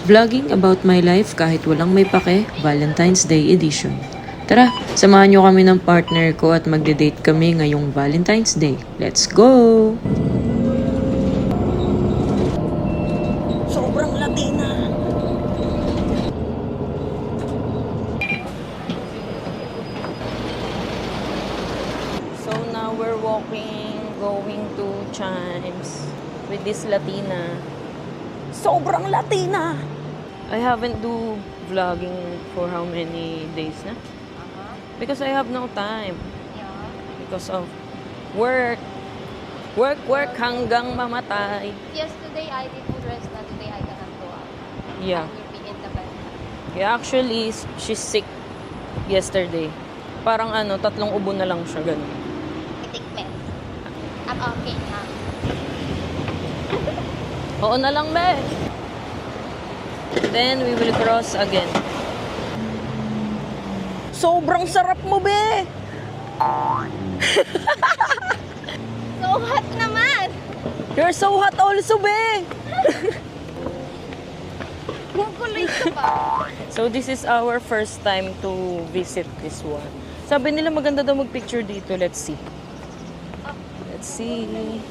Vlogging about my life kahit walang may pake, Valentine's Day edition. Tara, samahan nyo kami ng partner ko at magde-date kami ngayong Valentine's Day. Let's go! Sobrang Latina! So now we're walking, going to Chimes with this Latina. Sobrang Latina! I haven't do vlogging for how many days na? Because I have no time. Yeah. Because of work. Work hanggang mamatay. Yesterday I did food rest na today I cannot go out. Yeah. I will be in the bed. Yeah, actually, she's sick yesterday. Parang 3 ubo na lang siya, ganun. I take meds. I'm okay na. Oo na lang, be. Then, we will cross again. Sobrang sarap mo, be! So hot naman! You're so hot also, be! Kukuloy ka ba? So, this is our first time to visit this one. Sabi nila maganda daw mag-picture dito. Let's see. Let's see.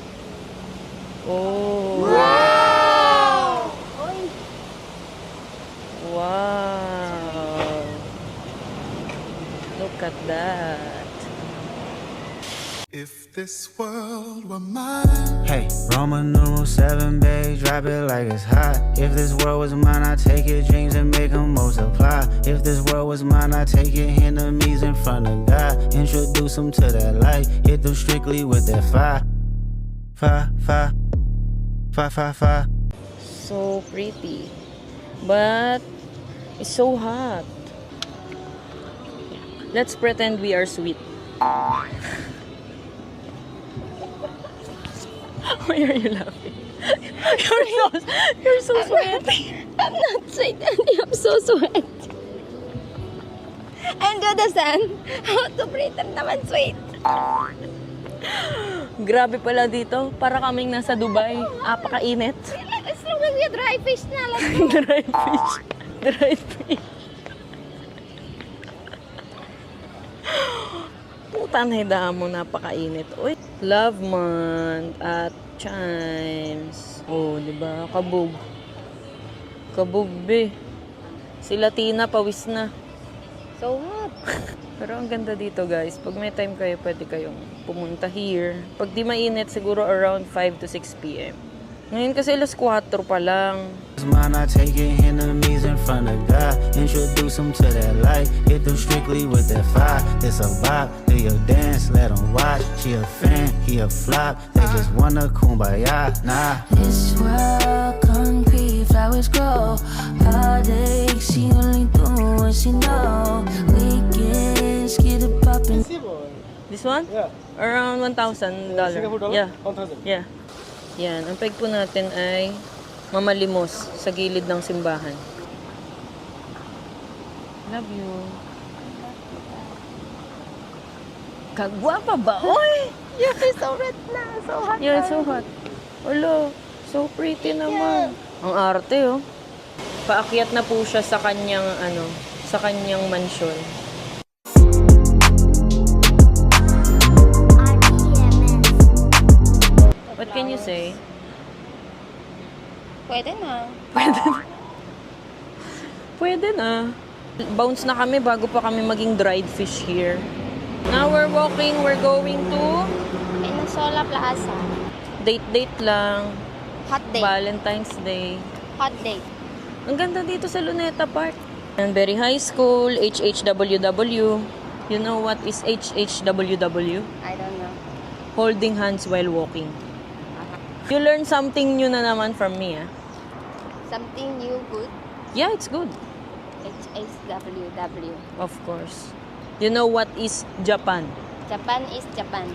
Oh. Wow! Oy, Wow. Look at that. If this world were mine. Hey, Roman numeral 7, babe, drop it like it's hot. If this world was mine, I'd take your dreams and make them multiply. If this world was mine, I'd take your enemies in front of God. Introduce them to that light, hit them strictly with that fire. Fire. So pretty. But it's so hot. Let's pretend we are sweet. Why are you laughing? You're so sweaty. I'm not sweat and I'm so sweat. And do the sun. How to pretend naman sweet. Grabe pala dito. Para kaming nasa Dubai. Apakainit. As long as you dry fish na lang. Dry fish. Dry fish. Putan heda mo, napakainit. Uy, love month at Chimes. Oh, di ba? Kabog. Kabog, be. Si Latina, pawis na. So hot. Pero ang ganda dito, guys. Pag may time kayo, pwede kayong pumunta here. Pag di mainit, siguro around 5 to 6 p.m. Ngayon kasi alas 4 pa lang. Mine, I take your enemies in front of God. Introduce them to that light, hit them strictly with that fire. It's a vibe, do your dance, let them watch. She a fan, he a flop. They just wanna kumbaya, nah. This world concrete, flowers grow. Heartache, she only do what she know. Weekends, get it poppin'. This one? Yeah. Around $1,000. Singapore dollar? Yeah. 1,000. Yeah. Yan. Ang peg po natin ay mamalimos sa gilid ng simbahan. Love you. Kagwapa ba? Oy! You're so red na. So hot. Yeah, it's so hot. Hello. So pretty naman. Ang arte, oh. Paakyat na po siya sa kanyang, sa kanyang mansyon. What can you say? Pwede na. Pwede na. Bounce na kami bago pa kami maging dried fish here. Now we're walking, we're going to Peninsula Plaza. date lang. Hot day. Valentine's Day. Hot day. Ang ganda dito sa Luneta Park. Berry High School, HHWW. You know what is HHWW? I don't know. Holding hands while walking. You learn something new na naman from me, ah. Something new good. Yeah, it's good. HHWW. Of course. You know what is Japan? Japan is Japan.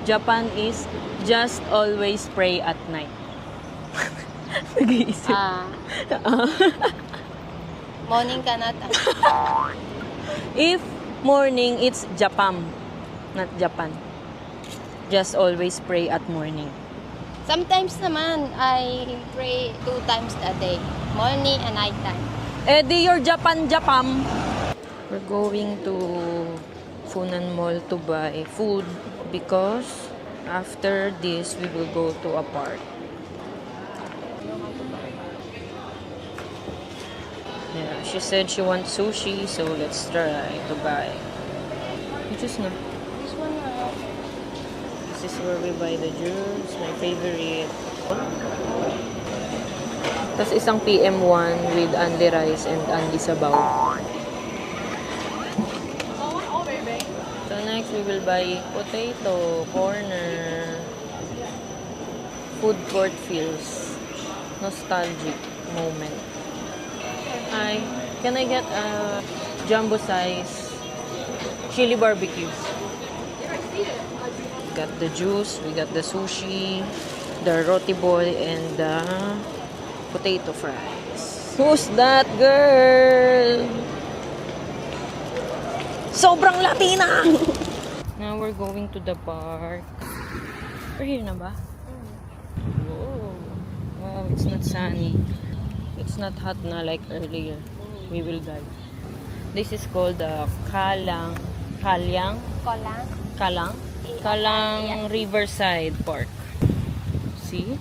Japan is just always pray at night. Nag-iisip. Morning ka na. If morning, it's Japan, not Japan. Just always pray at morning. Sometimes naman, I pray 2 times a day. Morning and night time. Eddie, your Japan. We're going to Funan Mall to buy food because after this, we will go to a park. Yeah, she said she wants sushi, so let's try to buy. You choose na. This one na. This is where we buy the juice, my favorite. Tapos isang PM1 with only rice and only sabaw. So next, we will buy potato, corner. Food court feels nostalgic moment. Can I get a jumbo size chili barbecue? Got the juice, we got the sushi, the roti boy, and the potato fries. Who's that girl? Sobrang Latina! Now we're going to the park. We're here na ba? Whoa. Wow, it's not sunny. It's not hot na like earlier. We will die. This is called the Kalang Riverside Park. See?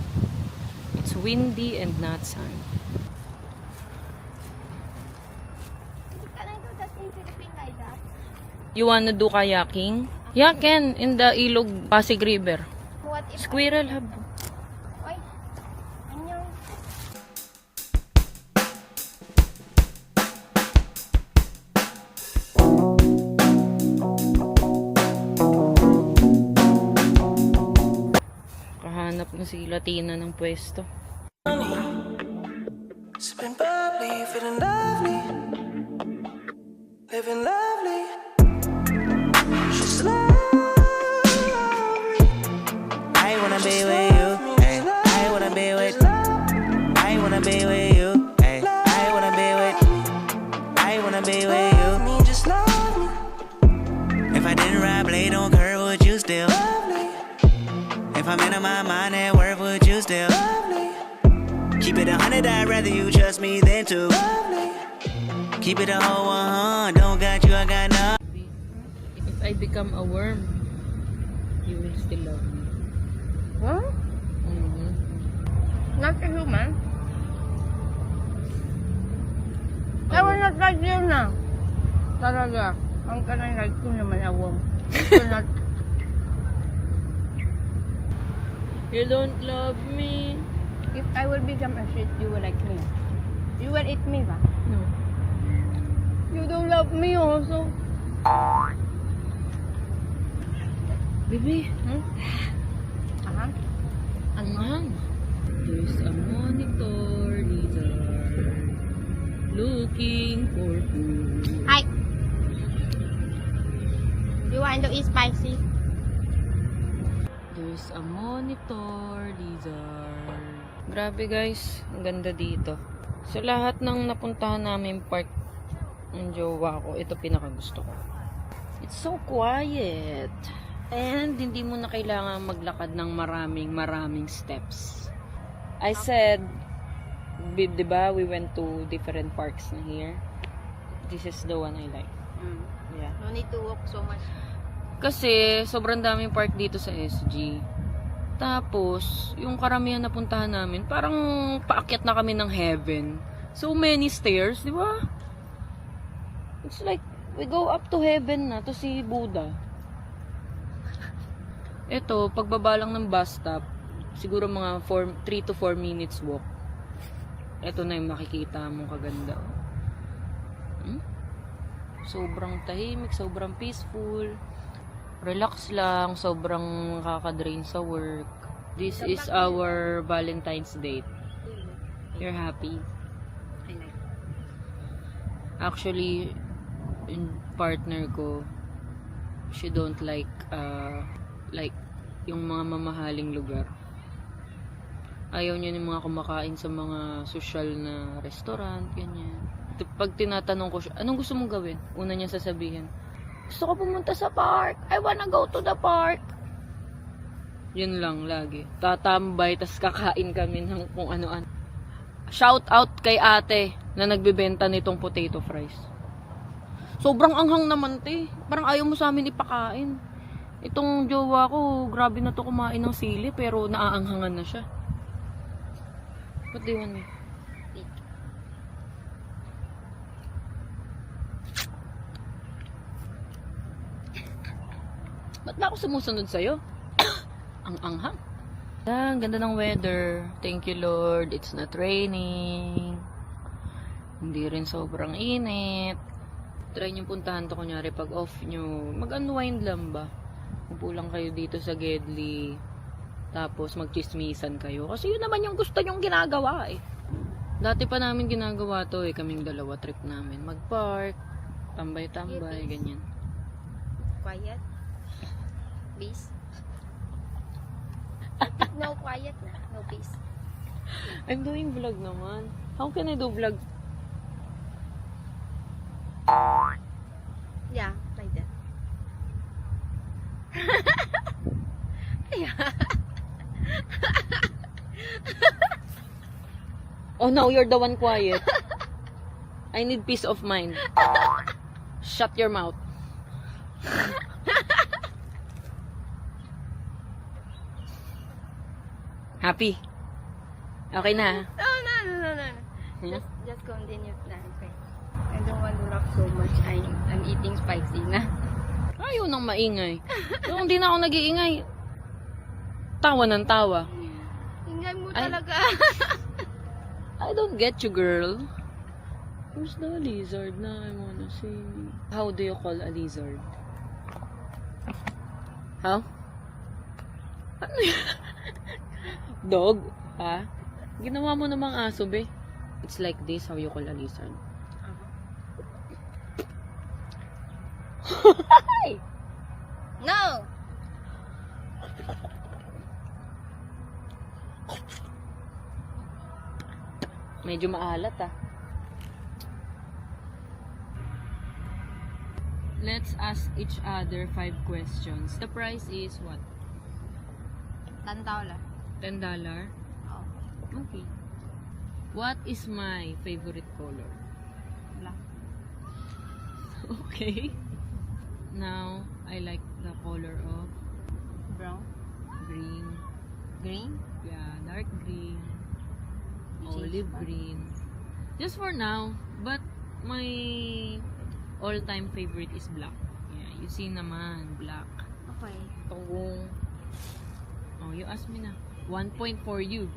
It's windy and not sunny. Can I do that in Philippines like that? You wanna do kayaking? Yeah, can. In the Ilog Pasig River. What if Squirrel Hub. Oy. Annyeong. Kahanap na si Latina ng pwesto. Sipping bubbly, feeling lovely, living lovely. She's lovely. I wanna be with you. Ay, I wanna be with. I wanna be with you. Ay, I wanna be with. I wanna be with you. Love me, just love me, If I didn't ride blade on curve, would you still? lovely, If I'm in my mind at work, would you still? lovely, Keep it 100, I'd rather you trust me than to. lovely. Keep it a whole 100, don't got you, I got nothing. If I become a worm, you will still love me. Huh? Mm-hmm. Not a human. I will not like you now. Talaga. Ang kanang like ko naman awam. Not. You don't love me. If I will become a shit, you will like me. You will eat me ba? No. You don't love me also. Baby. Hmm? Aha. Anghang. There's a monitor lizard looking for food. Hi. You want to eat spicy? There's a monitor lizard. Grabe guys, ang ganda dito. Sa lahat ng napuntahan namin park ng jowa ko, ito pinakagusto ko. It's so quiet. And hindi mo na kailangan maglakad ng maraming steps. I said, diba, we went to different parks na here. This is the one I like. Yeah. No need to walk so much. Kasi, sobrang daming park dito sa SG. Tapos, yung karamihan na puntahan namin, parang paakyat na kami ng heaven. So many stairs, di ba? It's like, we go up to heaven na, to si Buddha. Ito, pagbaba lang ng bus stop, siguro mga 3 to 4 minutes walk. Ito na yung makikita mong kaganda. Sobrang tahimik, sobrang peaceful. Relax lang, sobrang nakaka-drain sa work. This is our Valentine's date. You're happy? I like. Actually, yung partner ko, she don't like yung mga mamahaling lugar. Ayaw niya yung mga kumakain sa mga social na restaurant, ganyan. Pag tinatanong ko siya, anong gusto mong gawin? Una niya sasabihin, gusto ko pumunta sa park. I wanna go to the park. Yun lang lagi. Tatambay, tas kakain kami ng kung ano-ano. Shout out kay ate na nagbebenta nitong potato fries. Sobrang anghang naman, te. Parang ayaw mo sa amin ipakain. Itong jowa ko, grabe na to kumain ng sili, pero naaanghangan na siya. What do you want me? Ba't ba ako sumusunod sa'yo? Ang anghang. Ang ganda ng weather. Thank you, Lord. It's not raining. Hindi rin sobrang init. Try nyo puntahan to kunyari pag off nyo. Mag-unwind lang ba? Upo lang kayo dito sa Gedli. Tapos magchismisan kayo. Kasi yun naman yung gusto nyong ginagawa eh. Dati pa namin ginagawa to eh. Kaming dalawa trip namin. Mag-park. Tambay-tambay. Ganyan. Quiet. Please. No quiet na. No peace. I'm doing vlog naman. How can I do vlog? Yeah, like that. Oh no, you're the one quiet. I need peace of mind. Shut your mouth. Happy? Okay na. No. Hmm? Just continue na. Okay. I don't want to laugh so much. I'm eating spicy na. Ayaw nang maingay. Pero hindi na ako nag-iingay. Tawa ng tawa. Ingay mo Ay. talaga. I don't get you, girl. Where's the lizard na I wanna see? How do you call a lizard? How? Ano yun? Dog? Ha? Ginawa mo namang aso, be. It's like this, how you call a lizard. No! Medyo maalat, ah. Let's ask each other 5 questions. The price is what? $10. $10? Oh, Okay. What is my favorite color? black. Okay. Now, I like the color of Brown. green. Green. Yeah, dark green. You Olive change pa. green. Just for now. But, my all-time favorite is black. Yeah, you see naman, black. Okay. Tong. Oh, you ask me na. 1 point for you.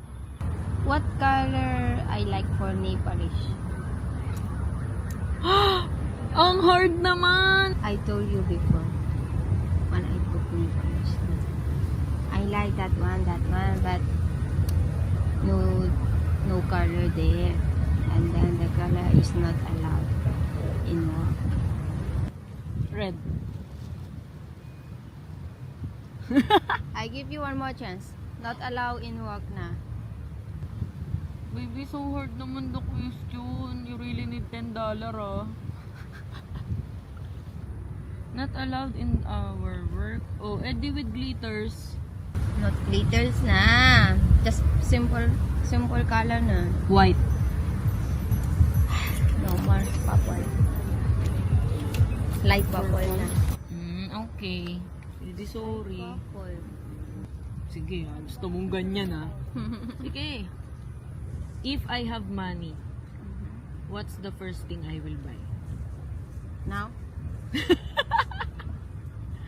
What color I like for nail polish? Ang hard naman! I told you before when I put nail polish. I like that one, but no color there, and then the color is not allowed in work. Red. I give you one more chance. Not allowed in work na. Baby, so hard naman the question. You really need $10, ah. Not allowed in our work. Oh, Eddie with glitters. Not glitters na. Just simple color na. White. No more purple. Light purple na. Okay. Eddie, sorry. Purple. Sige, gusto mong ganyan, ah. Sige. If I have money, what's the first thing I will buy? Now?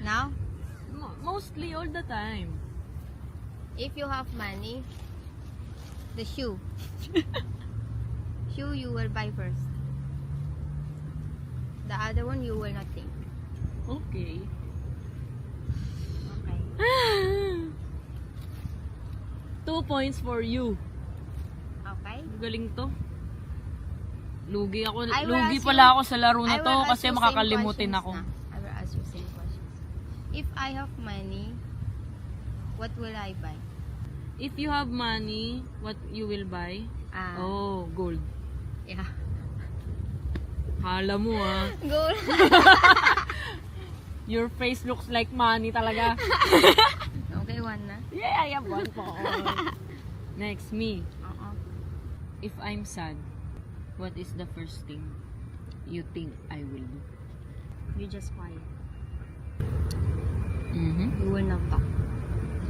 Now? Mostly all the time. If you have money, the shoe. Shoe you will buy first. The other one you will not think. Okay. Okay. 2 points for you. Okay? Galing to. Lugi ako. I will Lugi ask pala you- ako sa laro na I to will ask kasi you same makakalimutin questions ako. na. I will ask you same questions. If I have money, what will I buy? If you have money, what you will buy? Oh, gold. Yeah. Hala mo, ah. Gold. Your face looks like money talaga. Okay, one na. Yeah, I have 1 point. Next, me. If I'm sad, what is the first thing you think I will do? You just quiet. Mm-hmm. You will not talk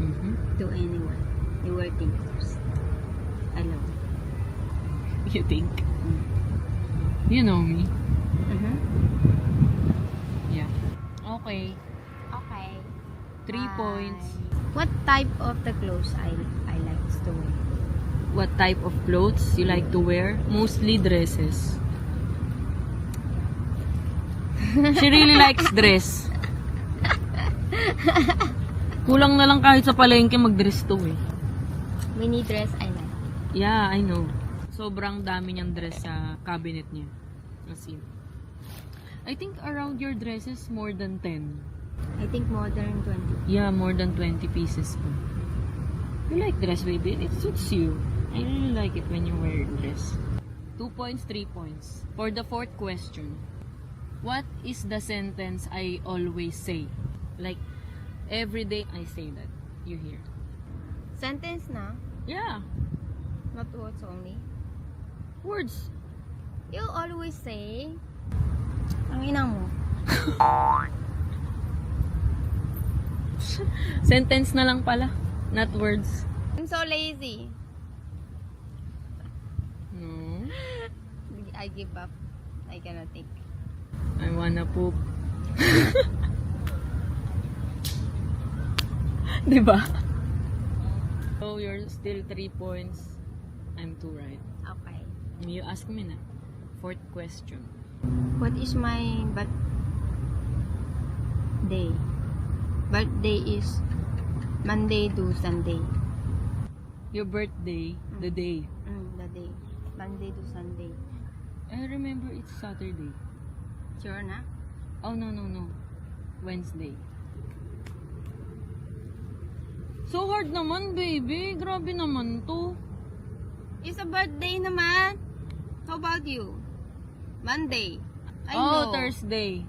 Mm-hmm. to anyone. You will think first. Alone. You think? You know me. Mm-hmm. Yeah. Okay. Okay. 3 points. What type of the clothes I like to wear? What type of clothes you like to wear? Mostly dresses. She really likes dress. Kulang na lang kahit sa palengke mag-dress to eh. Mini dress I like. Yeah, I know. Sobrang dami niyang dress sa cabinet niya. As in. I think around your dresses more than 10. I think more than 20. Yeah, more than 20 pieces po. You like dress, baby? It suits you. I really like it when you wear dress. 2 points, 3 points. For the fourth question, what is the sentence I always say? Like, every day I say that. You hear? Sentence na? Yeah. Not words only. Words. You always say, ang ina mo. Sentence na lang pala. Not words. I'm so lazy. No. I give up. I cannot think. I wanna poop. Diba? So, you're still 3 points. I'm 2, right? Okay. You ask me na. Fourth question. What is my birthday? Birthday is Monday to Sunday. Your birthday, the day. The day. Monday to Sunday. I remember it's Saturday. Sure na? Oh, no. Wednesday. So hard naman, baby. Grabe naman to. It's a birthday naman. How about you? Monday. I know. Thursday.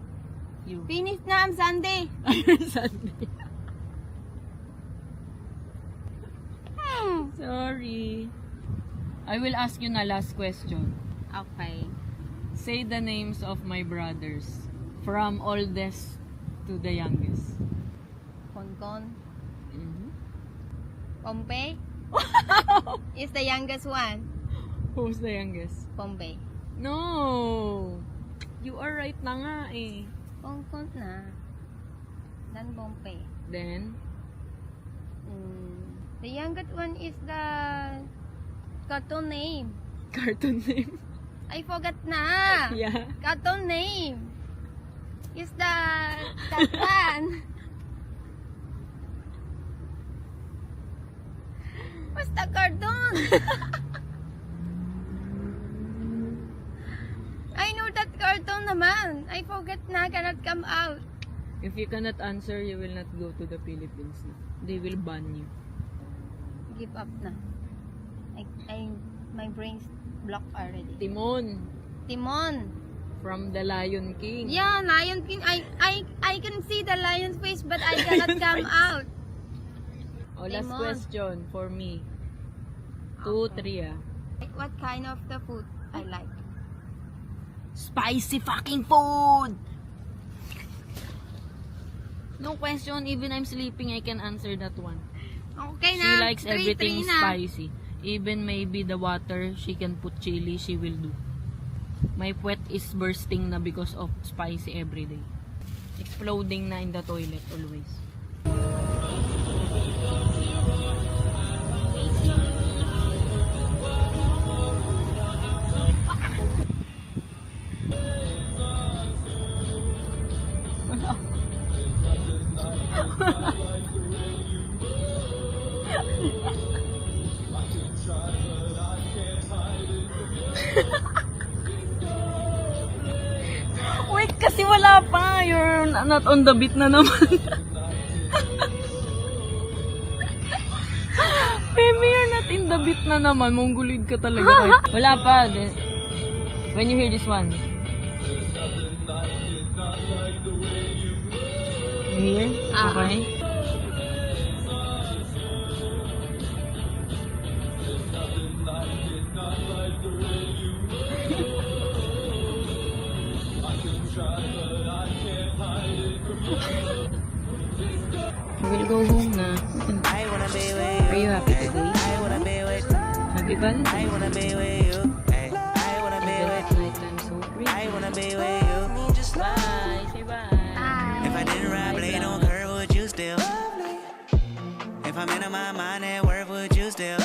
You. Finish na ang Sunday. Sunday. Sorry. I will ask you na last question. Okay. Say the names of my brothers. From oldest to the youngest. Konkon. Mm-hmm. Pompey. Is the youngest one. Who's the youngest? Pompey. No! You are right na nga eh. Konkon na. Then Pompey. Then, The youngest one is the cartoon name. cartoon name. I forgot na. Yeah. Cartoon name. Is the that one. What's the cartoon? I know that cartoon naman. I forget na, cannot come out. If you cannot answer, you will not go to the Philippines. They will ban you. Give up na. My brain's blocked already. Timon Timon. from the Lion King. Yeah, Lion King. I can see the lion's face, but I cannot come out. Oh, last Timon. question for me. 2, 3 ah. Like what kind of the food I like? Spicy fucking food! No question, even I'm sleeping, I can answer that one. Okay She na. likes 3-3 everything na. spicy. Even maybe the water, she can put chili, she will do. My puwet is bursting na because of spicy every day. Exploding na in the toilet always. Wait, kasi wala pa. You're not on the beat na naman. Baby, you're not in the beat na naman. Mongolid ka talaga. Right? Wala pa. When you hear this one. You hear? Okay? We'll go home na. I wanna be with Are you happy today? I wanna be with Happy Valentine's? I wanna be with you. Ay, I wanna be Even with at nighttime, so pretty. I wanna be with you. Bye! Say bye! If I didn't ride blade on curve, would you still? If I'm in my mind at work, would you still?